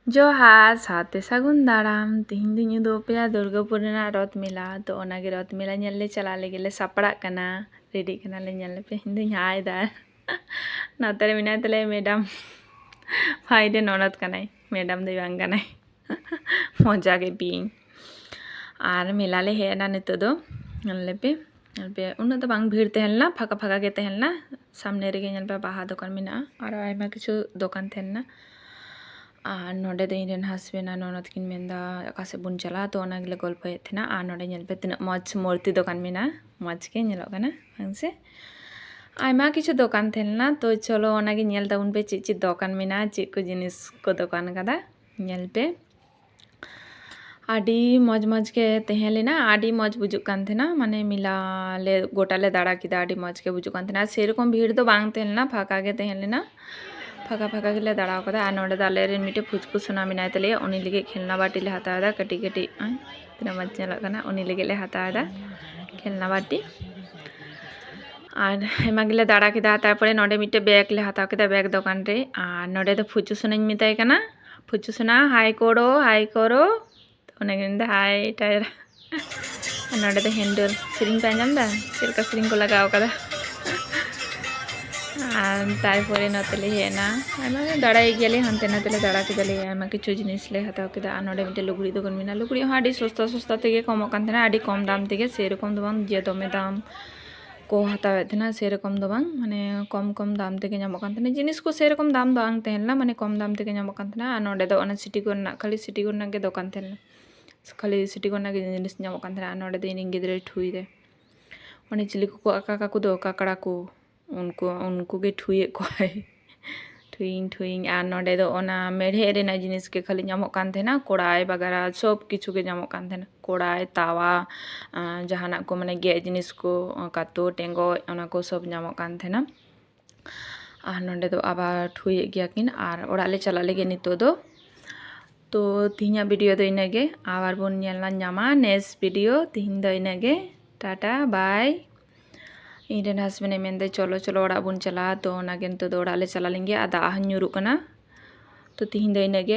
जोहार साथे सागुन दाराम तिहिन दिन उदुपिया दुर्गापुर रथ मेला तो ओनागे रथ मेला नेलले चला लेगेले सापड़ा कना रेडी कना ले नेल पे हिंदु हाय दार नातरे मिनाय तले मैडम फाइडे ननद कनाय मैडम दे बांग कनाय मजा के पिंग आर मेला ले हेना नितो दो नेल पे उन्ना तो बांग भीड़ तेहलना फाका फाका के तेहलना सामने रे नेल पे बाहा दुकान मिना और आयमा किछु दुकान तेहलना और नोडे दो इन हस्बैंड ननद किन मेंदा अकासे बुन चला तो ओनागले गल्प थेना और नोडे नेल पे तना मज मूर्ति दुकान मेना मज के नेलो कना हंसे आयमा किछु दुकान थेलना तो चलो ओनागे नेल दा उन पे ची दुकान मेना ची को जिनिस को दुकान कदा नेल पे आडी मज मज के तेहे लेना आडी मज बुजुक कान थेना माने मिला ले गोटा ले दाड़ा किदा आडी मज के बुजुक कान थेना सेरकम भीड़ तो बांग तेलना फाका के तेहे लेना फाका फाका के ले दाड़ा कदा आ नोडे दाले रे मिटे फुचकु सुना मिनाय तले उनी लगे खेलना बाटी ले हतादा कटी कटी तना मज नेलक कना उनी लगे ले हतादा खेलना बाटी और हेमा गिले दाड़ा किदा तारपरे नोडे मिटे बैग ले हताव किदा बैग दुकान रे और नोडे तो फुचु सुनाኝ मिताय कना फुचु सुना हाय करो उन्हें हाय टायर नोडे तो हैंडल सिरिंग पे आंजम दा चिलका सिरिंग को लगाव कदा तारपरे नतले हेना आयमा दाड़ाई गेले हनते नतले दाड़ा किदाले आयमा किछु जिनिस ले हताव किदा आ नोडे मिटे लुगड़ी दुकान मिना लुगड़ी हा आडी सस्ता सस्ता तेगे कमो कान थेना आडी कम दाम तेगे सेरकम दो बांग जे दमे दाम को हतावे थेना सेरकम दो बांग माने कम दाम तेगे ᱧᱟᱢᱚᱜ ᱠᱟᱱ ᱛᱟᱦᱮᱱᱟ ᱡᱤᱱᱤᱥ ᱠᱚ सेरकम दाम ᱫᱚ ᱵᱟᱝ ᱛᱟᱦᱮᱱᱟ ᱢᱟᱱᱮ ᱠᱚᱢ ᱫᱟᱢ ᱛᱮᱜᱮ ᱧᱟᱢᱚᱜ ᱠᱟᱱ ᱛᱟᱦᱮᱱᱟ ᱟᱨ ᱱᱚᱰᱮ ᱫᱚ ᱚᱱᱟ ᱥᱤᱴᱤ ᱠᱚᱨᱮᱱᱟᱜ ᱠᱷᱟᱹᱞᱤ ᱥᱤᱴᱤ ᱠᱚᱨᱮᱱᱟᱜ ᱜᱮ ᱫᱚᱠᱟᱱ ᱛᱟᱦᱮᱱᱟ खाली सिटी को जिनिस ᱧᱟᱢᱚᱜ ᱠᱟᱱ ᱛᱟᱦᱮᱱᱟ ᱱᱚᱰᱮ ᱫᱚ ᱤᱧ ᱜᱤᱫᱽᱨᱟᱹ ᱴᱷᱩᱭ ᱫᱮ ᱚᱱᱮ ᱪᱤᱞᱤ ᱠᱚ ᱟᱠᱟ ᱠᱟᱠᱩ ᱫᱚ ᱠᱟᱠᱲᱟ ᱠᱚ उनको गे ठुए कोय ठुइंग आ नोडे दो ओना मेढ़े रेना जिनिस के खाली ᱧᱟᱢᱚᱜ ᱠᱟᱱ ᱛᱟᱦᱮᱱᱟ कोड़ाई वगैरह सब किछु के ᱧᱟᱢᱚᱜ ᱠᱟᱱ ᱛᱟᱦᱮᱱᱟ कोड़ाई तावा जहाना को माने गे जिनिस को कातो टेंगो ओना को सब ᱧᱟᱢᱚᱜ ᱠᱟᱱ ᱛᱟᱦᱮᱱᱟ आ नोडे दो आबार ठुए गया किन आर ओड़ा ले चला लेगे नितो दो तो तिहिना वीडियो दो इनागे आबार बोन नेलना ᱧᱟᱢᱟ नेक्स्ट वीडियो तिहिन दो इनागे टाटा बाय इन हस्बैंड मेंदे चलो चलो ओड़ा बुन चला तो ओनागे नितो दो ओड़ा ले चला लेंगे आ दाग ᱧᱩᱨᱩᱜ कना तो तिहिन दो इनागे।